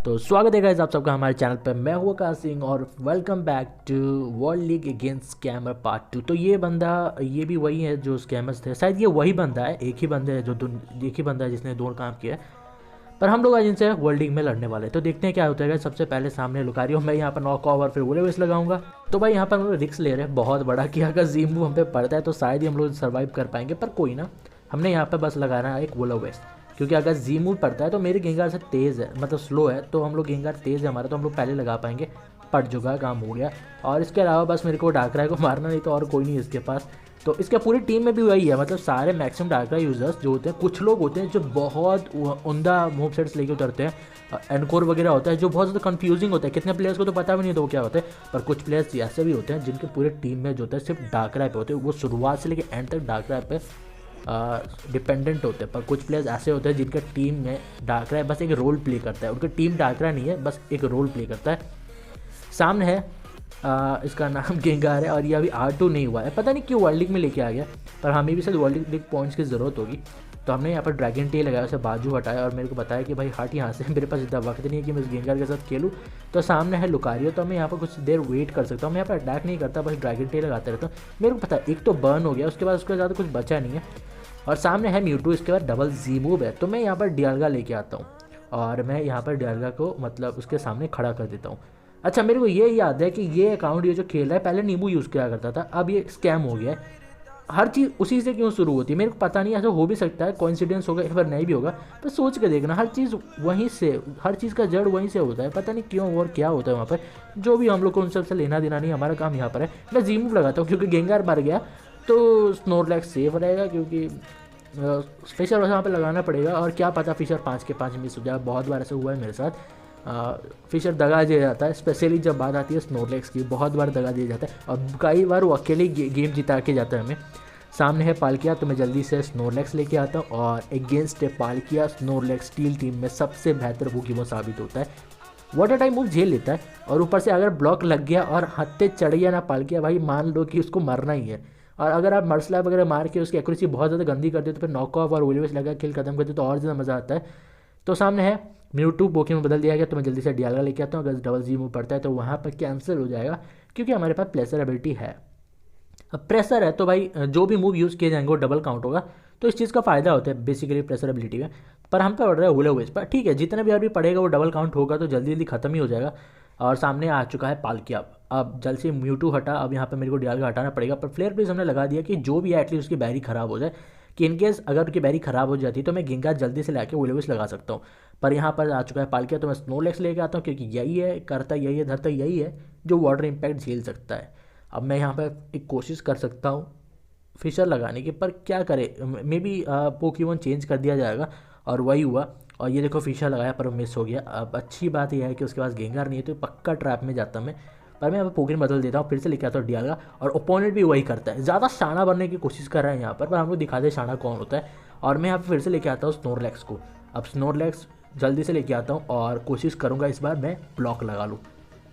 तो स्वागत है गाइस आप सबका हमारे चैनल पर। मैं हूँ आकाश सिंह और welcome back to world league against scammer part 2। तो ये बंदा, ये भी वही है जो स्कैमर्स थे, शायद ये वही बंदा है, एक ही बंदा है एक ही बंदा है जिसने दो काम किया है। पर हम लोग आज इनसे वर्ल्ड लीग में लड़ने वाले हैं, तो देखते हैं क्या होता है। सबसे पहले सामने लुकारियो, मैं यहाँ पर नॉक ओवर फिर वोले वेस लगाऊंगा। तो भाई यहाँ पर हम लोग रिस्क ले रहे हैं बहुत बड़ा कि अगर जीमू हम पे पड़ता है तो शायद ही हम लोग सर्वाइव कर पाएंगे, पर कोई ना, हमने यहाँ पर बस लगाना है एक वोले वेस। क्योंकि अगर जीमू पड़ता है तो मेरे गेंगार से तेज़ है, मतलब स्लो है, तो हम लोग गेंगार तेज़ है हमारा, तो हम लोग पहले लगा पाएंगे। पट चुका, काम हो गया। और इसके अलावा बस मेरे को डाकराय को मारना, नहीं तो और कोई नहीं इसके पास। तो इसके पूरी टीम में भी वही है, मतलब सारे मैक्सिमम डाकराय यूजर्स जो होते हैं, कुछ लोग होते हैं जो बहुत उमदा मूव सेट्स लेके उतरते हैं, एनकोर वगैरह होता है जो बहुत ज़्यादा कंफ्यूजिंग होता है, कितने प्लेयर्स को तो पता भी नहीं होता वो क्या होता है। पर कुछ प्लेयर्स ऐसे भी होते हैं जिनके पूरे टीम में जो होता है सिर्फ डाकराय पे होते हैं, वो शुरुआत से लेकर एंड तक डाकराय पे डिपेंडेंट होते हैं। पर कुछ प्लेयर्स ऐसे होते हैं जिनके टीम में डाकराय बस एक रोल प्ले करता है, उनकी टीम डाकराय नहीं है, बस एक रोल प्ले करता है। सामने है इसका नाम गेंगार है और ये अभी R2 नहीं हुआ है, पता नहीं क्यों वर्ल्ड लीग में लेके आ गया, पर हमें भी शायद वर्ल्ड लीग पॉइंट्स की ज़रूरत होगी। तो हमने यहाँ पर ड्रैगन टेल लगाया, उसे बाजू हटाया और मेरे को बताया कि भाई हट यहाँ से, मेरे पास इतना वक्त नहीं है कि मैं इस गेंगार के साथ खेलूँ। तो सामने है लुकारियो, तो मैं यहाँ पर कुछ देर वेट कर सकता हूँ। मैं यहाँ पर अटैक नहीं करता, बस ड्रैगन टेल लगाते रहता हूँ। मेरे को पता है एक तो बर्न हो गया, उसके बाद उसके ज़्यादा कुछ बचा नहीं है। और सामने है म्यूटू, इसके बाद डबल जी मूव है, तो मैं यहाँ पर डियालगा लेके आता हूँ और मैं यहाँ पर डियालगा को मतलब उसके सामने खड़ा कर देता हूँ। अच्छा, मेरे को ये याद है कि ये अकाउंट ये जो खेल रहा है पहले नींबू यूज़ किया करता था, अब ये स्कैम हो गया है। हर चीज़ उसी से क्यों शुरू होती है मेरे को पता नहीं, ऐसा हो भी सकता है, कोइंसिडेंस होगा या फिर नहीं भी होगा, पर सोच के देखना, हर चीज़ वहीं से, हर चीज़ का जड़ वहीं से होता है, पता नहीं क्यों और क्या होता है वहाँ पर। जो भी हम लोग को उन सबसे लेना देना नहीं, हमारा काम यहाँ पर है। मैं जी मूव लगाता हूँ क्योंकि गेंगार मर गया तो स्नोरलैक्स सेफ रहेगा, क्योंकि फिशर वहाँ पर लगाना पड़ेगा। और क्या पता फिशर 5 के 5 मिस हो जाए, बहुत बार ऐसा हुआ है मेरे साथ। फिशर दगा दिया जाता है, स्पेशली जब बात आती है स्नोरलैक्स की, बहुत बार दगा दिया जाता है और कई बार वो अकेले गेम जिता के जाता है हमें। सामने है पालकिया, तो मैं जल्दी से स्नोरलैक्स लेके आता हूँ और against Palkia Snorlax steel team में सबसे बेहतर पोकेमॉन साबित होता है। वाटर टाइप मूव झेल लेता है और ऊपर से अगर ब्लॉक लग गया और हत्ते चढ़ गया ना पालकिया, भाई मान लो कि उसको मरना ही है। और अगर आप मर्सलैप वगैरह मार के उसकी एक्यूरेसी बहुत ज़्यादा गंदी कर दे तो फिर नॉक ऑफ और वोलिवेस लगा किल खत्म कर दे तो और ज़्यादा मज़ा आता है। तो सामने है म्यूटू, पोकेमॉन बदल दिया गया, तो मैं जल्दी से डियालगा लेके आता हूँ। अगर डबल जी मूव पड़ता है तो वहाँ पर कैंसिल हो जाएगा क्योंकि हमारे पास प्लेसर एबिलिटी है। अब प्रेशर है तो भाई जो भी मूव यूज़ किए जाएंगे वो डबल काउंट होगा, तो इस चीज़ का फ़ायदा होता है बेसिकली प्रेशर एबिलिटी में। पर हम पे पड़ रहा है हुले हुए पर ठीक है, जितने भी अभी पड़ेगा वो डबल काउंट होगा तो जल्दी जल्दी खत्म ही हो जाएगा। और सामने आ चुका है पालकिया, अब जल्द से म्यूटू हटा, अब यहाँ पे मेरे को डियालगा हटाना पड़ेगा। पर फ्लेयर प्लीज हमने लगा दिया कि जो भी है एटलीस्ट उसकी बैरी खराब हो जाए, कि इनकेस अगर उसकी बैरी खराब हो जाती है तो मैं गेंगा जल्दी से लाके वोलेविस लगा सकता हूँ। पर यहाँ पर आ चुका है पालकिया, तो मैं स्नोलेक्स लेके आता हूँ क्योंकि यही है, करता यही है, धरता यही है जो वाटर इम्पैक्ट झेल सकता है। अब मैं यहाँ पर एक कोशिश कर सकता हूँ फिशर लगाने की, पर क्या करे, मे बी पोकेमॉन चेंज कर दिया जाएगा और वही हुआ। और ये देखो फिशर लगाया पर मिस हो गया। अब अच्छी बात यह है कि उसके पास गेंगार नहीं है तो पक्का ट्रैप में जाता मैं, पर मैं अब पोकेमॉन बदल देता हूँ, फिर से लेके आता हूँ डियालगा। और ओपोनेंट भी वही करता है, ज़्यादा शाना बनने की कोशिश कर रहा है यहाँ पर हम लोग दिखाते हैं शाना कौन होता है। और मैं यहाँ पर फिर से लेके आता हूँ स्नोरलैक्स को। अब स्नोरलैक्स जल्दी से लेके आता हूँ और कोशिश करूँगा इस बार मैं ब्लॉक लगा लूँ।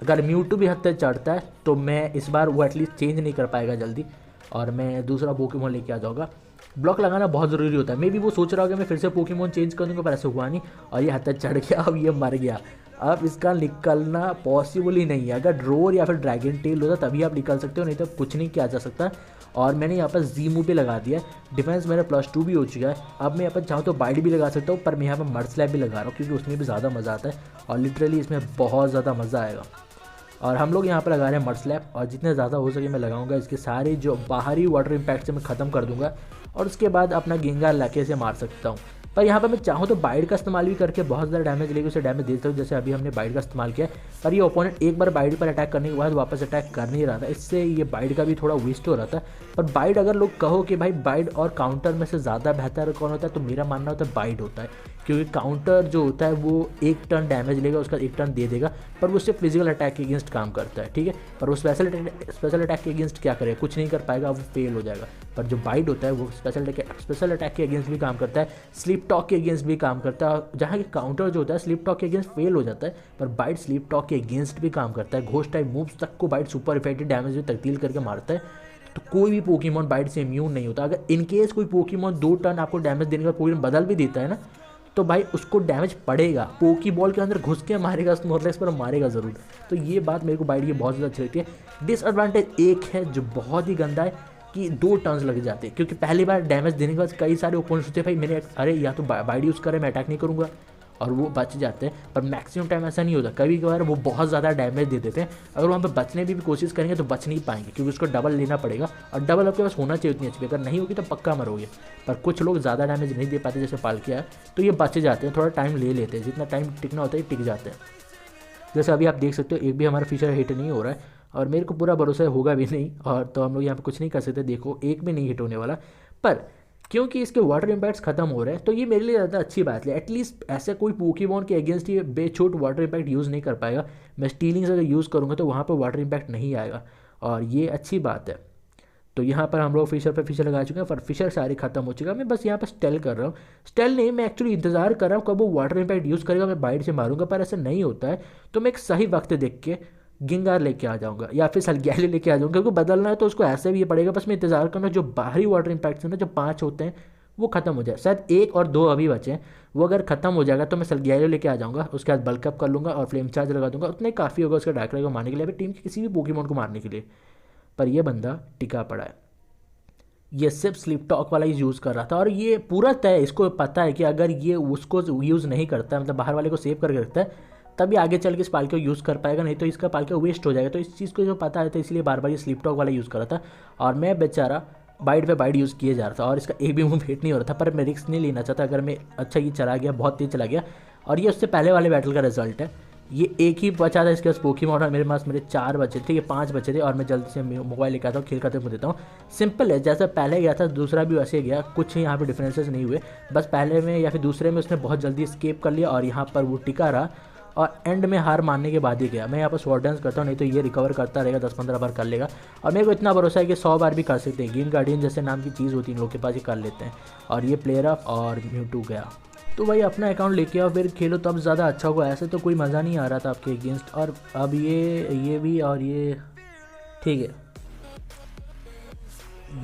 अगर म्यूटू भी हद तक चढ़ता है तो मैं इस बार वो एटलीस्ट चेंज नहीं कर पाएगा जल्दी और मैं दूसरा पोकेमॉन लेके आ जाऊँगा। ब्लॉक लगाना बहुत ज़रूरी होता है, मे बी वो सोच रहा होगा मैं फिर से पोकेमॉन चेंज कर दूँगा, पर ऐसा हुआ नहीं और ये हद तक चढ़ गया, अब ये मर गया। अब इसका निकलना पॉसिबल ही नहीं है, अगर ड्रोर या फिर ड्रैगन टेल होता तभी आप निकल सकते हो, नहीं तो कुछ नहीं किया जा सकता। और मैंने यहाँ पर जी मूव भी लगा दिया, डिफेंस मेरा +2 भी हो चुका है। अब मैं यहाँ पर चाहूँ तो बाइट भी लगा सकता हूँ, पर मैं यहाँ पर मर्सलैप भी लगा रहा हूँ क्योंकि उसमें भी ज़्यादा मज़ा आता है और लिटरली इसमें बहुत ज़्यादा मज़ा आएगा। और हम लोग यहाँ पर लगा रहे हैं मर्सलैप और जितने ज़्यादा हो सके मैं लगाऊंगा, इसके सारे जो बाहरी वाटर इम्पैक्ट से मैं ख़त्म कर दूंगा और उसके बाद अपना गेंगार लाके से मार सकता हूँ। पर यहाँ पर मैं चाहूँ तो बाइट का इस्तेमाल भी करके बहुत ज़्यादा डैमेज लेके उसे डैमेज दे सकता हूँ, जैसे अभी हमने बाइट का इस्तेमाल किया। पर ये ओपोनेंट एक बार बाइट पर अटैक करने के बाद वापस अटैक कर नहीं रहा था, इससे ये बाइट का भी थोड़ा वेस्ट हो रहा था। पर बाइट अगर लोग कहो कि भाई बाइट और काउंटर में से ज़्यादा बेहतर कौन होता है, तो मेरा मानना होता है बाइट होता है, क्योंकि काउंटर जो होता है वो एक टर्न डैमेज लेगा, उसका एक टर्न दे देगा, पर वो सिर्फ फिजिकल अटैक के अगेंस्ट काम करता है, ठीक है। पर वो स्पेशल अटैक के अगेंस्ट क्या करेगा, कुछ नहीं कर पाएगा, वो फेल हो जाएगा। पर जो बाइट होता है वो स्पेशल अटैक के अगेंस्ट भी काम करता है, स्लीप टॉक के अगेंस्ट भी काम करता है, जहाँ की काउंटर जो होता है स्लीप टॉक के अगेंस्ट फेल हो जाता है, पर बाइट स्लीप टॉक के अगेंस्ट भी काम करता है। घोस्ट टाइप मूव्स तक को बाइट सुपर इफेक्टिव डैमेज में तब्दील करके मारता है, तो कोई भी पोकेमॉन बाइट से इम्यून नहीं होता। अगर इनकेस कोई पोकेमॉन 2 टर्न आपको डैमेज देने का पोकेमॉन बदल भी देता है ना, तो भाई उसको डैमेज पड़ेगा, पोकी बॉल के अंदर घुस के मारेगा स्नोरलेक्स पर, मारेगा ज़रूर। तो ये बात मेरे को बाइट की बहुत ज़्यादा अच्छी लगती है। डिसएडवांटेज एक है जो बहुत ही गंदा है कि 2 टर्न्स लग जाते हैं, क्योंकि पहली बार डैमेज देने के बाद कई सारे ओपोनेंट्स होते हैं भाई मेरे, अरे या तो बाइट यूज़ करे मैं अटैक नहीं करूँगा, और वो बच जाते हैं। पर मैक्सिमम टाइम ऐसा नहीं होता, कभी कभार वो बहुत ज़्यादा डैमेज दे देते हैं। अगर वहाँ पे बचने भी कोशिश करेंगे तो बच नहीं पाएंगे, क्योंकि उसको डबल लेना पड़ेगा, और डबल आपके पास होना चाहिए उतनी एचपी, अगर नहीं होगी तो पक्का मरोगे। पर कुछ लोग ज़्यादा डैमेज नहीं दे पाते, जैसे पालकिया है, तो ये बच जाते हैं, थोड़ा टाइम ले लेते हैं, जितना टाइम टिकना होता है टिक जाते हैं। जैसे अभी आप देख सकते हो एक भी हमारा फीचर हिट नहीं हो रहा है, और मेरे को पूरा भरोसा होगा भी नहीं, और तो हम लोग यहाँ पे कुछ नहीं कर सकते। देखो एक भी नहीं हिट होने वाला, पर क्योंकि इसके वाटर इम्पैक्ट्स खत्म हो रहे हैं तो ये मेरे लिए ज़्यादा अच्छी बात है। एटलीस्ट ऐसे कोई पोकेमॉन के अगेंस्ट ये बेछूट वाटर इम्पैक्ट यूज़ नहीं कर पाएगा। मैं स्टीलिंग्स अगर यूज़ करूँगा तो वहाँ पर वाटर इम्पैक्ट नहीं आएगा, और ये अच्छी बात है। तो यहाँ पर हम लोग फिशर पे फिशर लगा चुके हैं, पर फिशर सारे खत्म हो चुका है। मैं बस यहाँ पर स्टेल कर रहा हूँ, स्टेल नहीं, मैं एक्चुअली इंतजार कर रहा हूँ कब वो वाटर इम्पैक्ट यूज़ करेगा, मैं बाइट से मारूंगा, पर ऐसा नहीं होता है। तो मैं एक सही वक्त देख के गिंगार लेके आ जाऊँगा या फिर सलग्याली लेके आ जाऊँगा, क्योंकि बदलना है तो उसको ऐसे भी ये पड़ेगा। बस मैं इंतजार करना जो बाहरी वाटर इम्पैक्ट्स हैं ना, जो 5 होते हैं वो खत्म हो जाए। शायद 1 और 2 अभी बचे हैं, वो अगर खत्म हो जाएगा तो मैं सलग्याली लेके आ जाऊँगा, उसके बाद बल्कअप कर लूँगा और फ्लेम चार्ज लगा दूंगा, उतने काफ़ी होगा उसका डार्क को मारने के लिए, अभी टीम के किसी भी पोकेमॉन को मारने के लिए। पर यह बंदा टिका पड़ा है, ये सिर्फ स्लिप टॉक वाला ही यूज़ कर रहा था, और ये पूरा तय इसको पता है कि अगर ये उसको यूज़ नहीं करता, मतलब बाहर वाले को सेव करके रखता है, तभी आगे चल के इस पालके को यूज़ कर पाएगा, नहीं तो इसका पालके वेस्ट हो जाएगा। तो इस चीज़ को जो पता है, तो इसलिए बार बार ये स्लिप टॉक वाला यूज़ कर रहा था, और मैं बेचारा बाइट पे बाइट यूज़ किए जा रहा था, और इसका एक भी मूव हिट नहीं हो रहा था। पर मैं रिस्क नहीं लेना चाहता, अगर मैं अच्छा ये चला गया, बहुत तेज चला गया, और ये उससे पहले वाले बैटल का रिजल्ट है। ये एक ही बचा था इसके पास पोकेमॉन, और मेरे पास मेरे 4 बचे थे, ये 5 बचे थे, और मैं जल्दी से मोबाइल लेकर आता हूँ, खेल खत्म कर देता हूँ। सिंपल है, जैसा पहले गया था दूसरा भी वैसे गया, कुछ यहाँ पे डिफरेंसेस नहीं हुए। बस पहले में या फिर दूसरे में उसने बहुत जल्दी स्केप कर लिया, और यहाँ पर वो टिका रहा, और एंड में हार मानने के बाद ही गया। मैं यहाँ पर स्वॉर्ड डांस करता हूँ, नहीं तो ये रिकवर करता रहेगा, 10-15 बार कर लेगा, और मेरे को इतना भरोसा है कि 100 बार भी कर सकते हैं। गेम गार्डियन जैसे नाम की चीज़ होती है इन लोग के पास, ये कर लेते हैं। और ये प्लेयर अप और म्यूटू गया, तो भाई अपना अकाउंट लेके आओ फिर खेलो, तब ज़्यादा अच्छा होगा। ऐसे तो कोई मज़ा नहीं आ रहा था आपके अगेंस्ट। और अब ये भी, और ये ठीक है,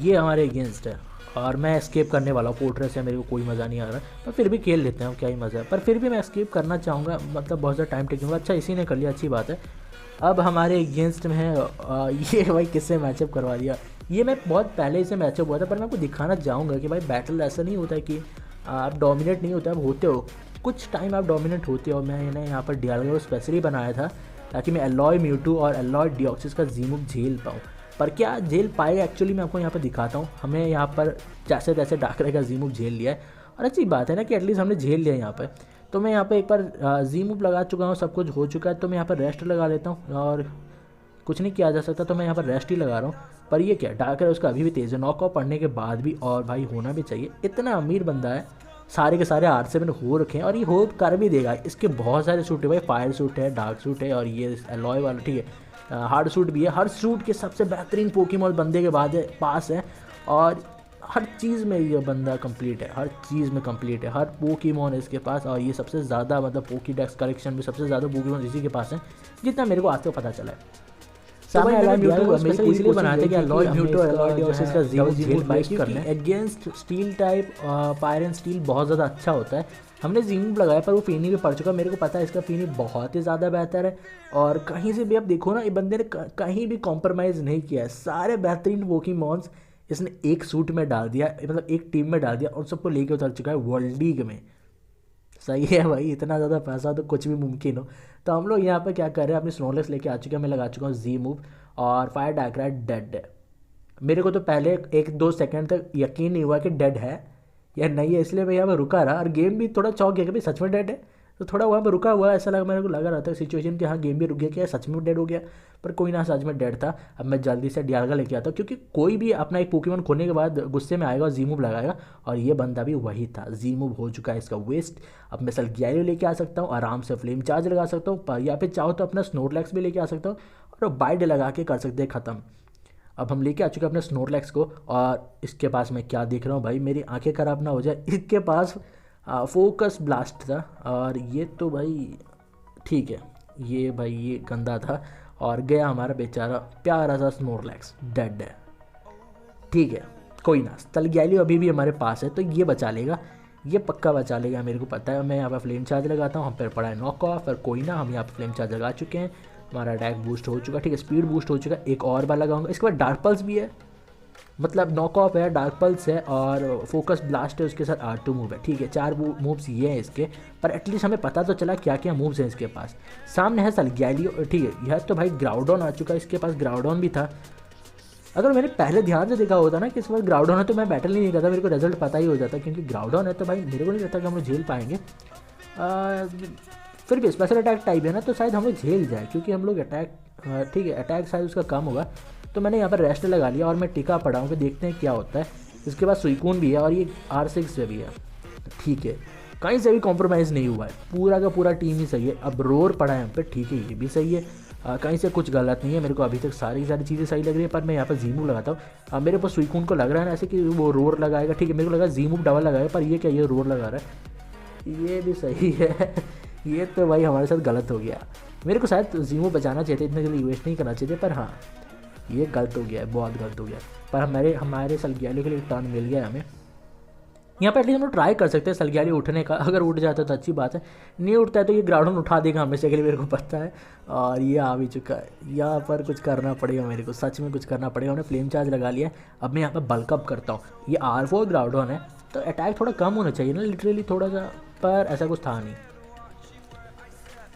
ये हमारे अगेंस्ट है, और मैं एस्केप करने वाला हूँ। पोर्ट्रेस है, मेरे को कोई मज़ा नहीं आ रहा, पर फिर भी खेल लेते हैं, क्या ही मज़ा है। पर फिर भी मैं एस्केप करना चाहूँगा, मतलब बहुत ज़्यादा टाइम टेकिंग। अच्छा इसी ने कर लिया, अच्छी बात है। अब हमारे अगेंस्ट में है ये भाई किससे मैचअप करवा दिया। ये मैं बहुत पहले ही से मैचअप हुआ था, पर मैं आपको दिखाना चाहूँगा कि भाई बैटल ऐसा नहीं होता है कि आप डोमिनेट नहीं होते, आप होते हो कुछ टाइम, आप डोमिनेट होते हो। मैंने यहाँ पर डियालगो को स्पेशली बनाया था ताकि मैं एलॉय म्यूटू और एलॉय डिऑक्सिस का जी मूव झेल पाऊँ। पर क्या झेल पाएगा एक्चुअली, मैं आपको यहाँ पर दिखाता हूँ। हमें यहाँ पर जैसे तैसे डाकरे का जी मूव झेल लिया है, और अच्छी बात है ना कि एटलीस्ट हमने झेल लिया यहाँ पर। तो मैं यहाँ पर एक बार जी मूव लगा चुका हूँ, सब कुछ हो चुका है, तो मैं यहाँ पर रेस्ट लगा लेता हूँ, और कुछ नहीं किया जा सकता, तो मैं यहाँ पर रेस्ट ही लगा रहा हूँ। पर ये क्या डाकर है उसका अभी भी तेज़ है, नॉकआउट पड़ने के बाद भी, और भाई होना भी चाहिए, इतना अमीर बंदा है। सारे के सारे आर से मैंने हो रखे हैं, और ये हो कर भी देगा। इसके बहुत सारे सूट है भाई, फायर सूट है, डार्क सूट है, और ये एलॉय वाला ठीक है, हार्ड सूट भी है। हर सूट के सबसे बेहतरीन पोकेमॉन बंदे के बाद पास है, और हर चीज़ में ये बंदा कंप्लीट है, हर चीज़ में कंप्लीट है, हर पोकेमॉन है इसके पास। और ये सबसे ज़्यादा मतलब पोकीडेक्स कलेक्शन में सबसे ज़्यादा पोकेमॉन इसी के पास है, जितना मेरे को आज तक पता चला है। सामने एलॉय म्यूटू को हमेशा इसलिए बनाते कि एलॉय म्यूटू और एलॉय डिऑक्सिस का जीमूव बाइक करना है against steel type. Fire and steel बहुत ज़्यादा अच्छा होता है। हमने जीमूव लगाया, पर वो फेनी भी पड़ चुका, मेरे को पता है इसका फेनी बहुत ही ज़्यादा बेहतर है। और कहीं से भी आप देखो ना, ये बंदे ने कहीं भी कॉम्प्रोमाइज़ नहीं किया है। सारे बेहतरीन पोकेमॉन्स इसने एक सूट में डाल दिया, मतलब एक टीम में डाल दिया, और सबको लेके उतर चुका है वर्ल्ड लीग में। सही है भाई, इतना ज़्यादा पैसा तो कुछ भी मुमकिन हो। तो हम लोग यहाँ पर क्या कर रहे हैं, अपनी स्नोलेक्स लेके आ चुके हैं। मैं लगा चुका हूँ जी मूव, और फायर डाकरा डेड है। मेरे को तो पहले 1-2 सेकंड तक यकीन नहीं हुआ कि डेड है या नहीं है, इसलिए मैं यहाँ पर रुका रहा, और गेम भी थोड़ा चौंक गया कि भाई सच में डेड है। तो थोड़ा वहाँ पर रुका हुआ, ऐसा लगा, मेरे को लगा रहा था सिचुएशन कि हाँ गेम भी रुक गया, क्या सच में डेड हो गया। पर कोई ना, सच में डेड था। अब मैं जल्दी से डियालगा लेके आता हूँ, क्योंकि कोई भी अपना एक पोकेमॉन खोने के बाद गुस्से में आएगा और जी मूव लगाएगा, और ये बंदा भी वही था। जी मूव हो चुका है इसका वेस्ट। अब मैं सलग्यारियो लेके आ सकता हूँ, आराम से फ्लेम चार्ज लगा सकता हूँ, या फिर चाहो तो अपना स्नोरलैक्स भी लेके आ सकता हूँ, और बाइड लगा के कर सकते हैं ख़त्म। अब हम लेके आ चुके हैं अपने स्नोरलैक्स को, और इसके पास मैं क्या देख रहा हूँ भाई, मेरी आंखें ख़राब ना हो जाए, इसके पास फोकस ब्लास्ट था। और ये तो भाई ठीक है, ये भाई ये गंदा था, और गया हमारा बेचारा प्यारा सा स्नोरलैक्स, डेड है। ठीक है कोई ना, सलग्यारियो अभी भी हमारे पास है, तो ये बचा लेगा। ये पक्का बचा लेगा, मेरे को पता है। मैं यहाँ पर फ्लेम चार्ज लगाता हूँ, हम पर पड़ा है नॉक ऑफ, और कोई ना, हम यहाँ पर फ्लेम चार्ज लगा चुके हैं। हमारा अटैक बूस्ट हो चुका, ठीक है, स्पीड बूस्ट हो चुका। एक और बार लगाऊंगा, इसके बाद डार्क पल्स भी है, मतलब नॉक ऑफ है, डार्क पल्स है और फोकस ब्लास्ट है, उसके साथ R2 मूव है, ठीक है। 4 मूव्स ये हैं इसके, पर एटलीस्ट हमें पता तो चला क्या क्या मूव्स हैं इसके पास। सामने है सलग्यालियो, ठीक है, यह तो भाई ग्राउडॉन आ चुका है, इसके पास ग्राउडॉन भी था। अगर मैंने पहले ध्यान से देखा होता ना कि इस बार ग्राउडॉन है, तो मैं बैटल नहीं करता, मेरे को रिजल्ट पता ही हो जाता, क्योंकि ग्राउडॉन है तो भाई मेरे को नहीं लगता कि हम लोग झेल पाएंगे। फिर भी स्पेशल अटैक टाइप है ना, तो शायद हम लोग झेल जाए, क्योंकि हम लोग अटैक, ठीक है, अटैक शायद उसका कम होगा। तो मैंने यहाँ पर रेस्ट लगा लिया और मैं टिका पड़ा हूँ कि देखते हैं क्या होता है। इसके बाद सुइकून भी है और ये R6 से भी है, ठीक है, कहीं से भी कॉम्प्रोमाइज़ नहीं हुआ है, पूरा का पूरा टीम ही सही है। अब रोर पड़ा है हम पे, ठीक है, ये भी सही है, कहीं से कुछ गलत नहीं है। मेरे को अभी तक सारी चीज़ें सही लग रही है, पर मैं यहाँ पर जीमू लगाता हूँ। मेरे पास सुइकून को लग रहा है ना ऐसे कि वो रोर लगाएगा, ठीक है, मेरे को लगा जीमू डबल लगाएगा, पर ये क्या, ये रोर लगा रहा है, ये भी सही है। ये तो भाई हमारे साथ गलत हो गया, मेरे को शायद जीमू बचाना चाहिए, इतने जल्दी वेस्ट नहीं करना चाहिए, पर हाँ ये गलत हो गया है, बहुत गलत हो गया। पर हमारे सलग्यालियो के लिए टर्न मिल गया हमें। यहाँ पर एटलीस्ट हम लोग ट्राई कर सकते हैं सलग्यालियो उठने का, अगर उठ जाता है तो अच्छी बात है, नहीं उठता है तो ये ग्राउंड उठा देगा हमेशा के लिए, मेरे को पता है। और ये आ भी चुका है, यहाँ पर कुछ करना पड़ेगा मेरे को, सच में कुछ करना पड़ेगा। हमने फ्लेम चार्ज लगा लिया, अब मैं यहाँ पर बल्कअप करता हूँ। ये R4 ग्राउडॉन है तो अटैक थोड़ा कम होना चाहिए ना, लिटरली थोड़ा सा, पर ऐसा कुछ था नहीं।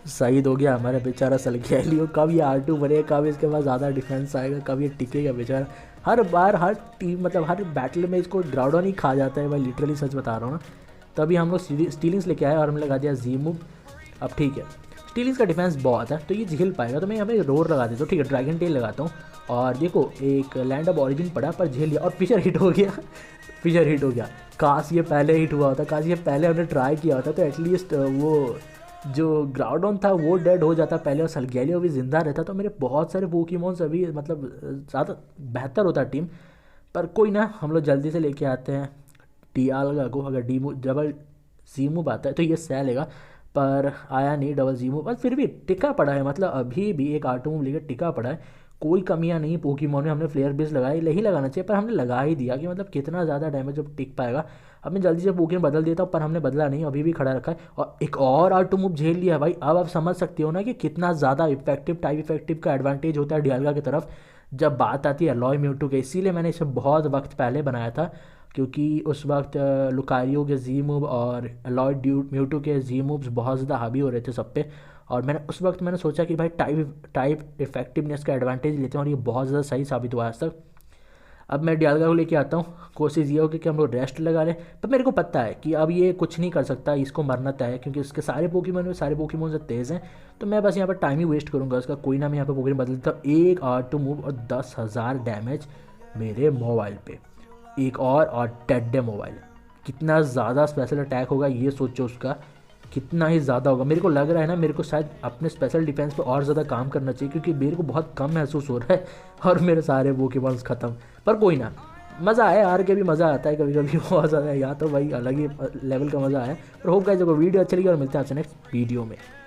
शहीद हो गया हमारा बेचारा सलग्यालियो। कब ये R2 बनेगा, कब इसके पास ज़्यादा डिफेंस आएगा, कब ये टिकेगा बेचारा। हर बार हर टीम, मतलब हर बैटल में इसको ग्राउडॉन ही खा जाता है भाई, लिटरली सच बता रहा हूँ ना। तभी हम लोग स्टीलिंग्स लेके आए और हमने लगा दिया जी मूव। अब ठीक है, स्टीलिंग्स का डिफेंस बहुत है तो ये झेल पाएगा, तो मैं यहाँ पे रोर लगा देता हूँ, ठीक है, ड्रैगन टेल लगाता हूँ। और देखो एक लैंड ऑफ ऑरिजिन पड़ा, पर झेल लिया और फिशर हिट हो गया। फिशर हिट हो गया, काश ये पहले हिट हुआ होता, काश ये पहले हमने ट्राई किया होता, तो एटलीस्ट वो जो ग्राउडॉन था वो डेड हो जाता पहले और सलग्यालियो भी जिंदा रहता, तो मेरे बहुत सारे पोकेमॉन्स अभी, मतलब ज़्यादा बेहतर होता टीम। पर कोई ना, हम लोग जल्दी से लेके आते हैं टियालगा को। अगर डी डबल जी मूव आता है तो ये सह लेगा, पर आया नहीं डबल जी मूव, बस फिर भी टिका पड़ा है, मतलब अभी भी एक R2 मूव लेकर टिका पड़ा है। कोई कमियां नहीं पोकेमॉन में, हमने फ्लेयर बेस लगाई, नहीं लगाना चाहिए पर हमने लगा ही दिया, कि मतलब कितना ज़्यादा डैमेज अब टिक पाएगा। अब मैं जल्दी से पोकेमॉन बदल देता हूँ, पर हमने बदला नहीं, अभी भी खड़ा रखा है। और एक और R2 मूव झेल लिया भाई। अब आप समझ सकते हो ना कि कितना ज़्यादा इफेक्टिव, टाइप इफेक्टिव का एडवांटेज होता है डियालगा की तरफ जब बात आती है अलॉय म्यूटू के। इसीलिए मैंने इसे बहुत वक्त पहले बनाया था, क्योंकि उस वक्त लुकारियो के जी मूव और अलॉय म्यूटू के जी मूव्स बहुत ज़्यादा हावी हो रहे थे सब पे। और मैंने उस वक्त सोचा कि भाई टाइप इफेक्टिवनेस का एडवांटेज लेते हैं, और ये बहुत ज़्यादा सही साबित हुआ आज तक। अब मैं डियालगा को लेके आता हूँ, कोशिश ये होगी कि हम लोग रेस्ट लगा लें, पर मेरे को पता है कि अब ये कुछ नहीं कर सकता, इसको मरना तय है, क्योंकि उसके सारे पोकेमॉन से तेज़ हैं। तो मैं बस यहाँ पर टाइम ही वेस्ट करूँगा उसका। कोई ना, मैं यहाँ पर पोकेमॉन बदल देता हूँ, एक R2 मूव और 10,000 डैमेज मेरे मोबाइल पे। एक और डेड मोबाइल, कितना ज़्यादा स्पेशल अटैक होगा ये सोचो, उसका कितना ही ज़्यादा होगा। मेरे को लग रहा है ना, मेरे को शायद अपने स्पेशल डिफेंस पे और ज़्यादा काम करना चाहिए, क्योंकि मेरे को बहुत कम महसूस हो रहा है और मेरे सारे पोकेमॉन्स ख़त्म। पर कोई ना, मज़ा आया, हार के भी मज़ा आता है कभी कभी, बहुत ज़्यादा। यहाँ तो भाई अलग ही लेवल का मज़ा आया। और होप गाइस, वीडियो अच्छी लगी और मिलते हैं आपसे नेक्स्ट वीडियो में।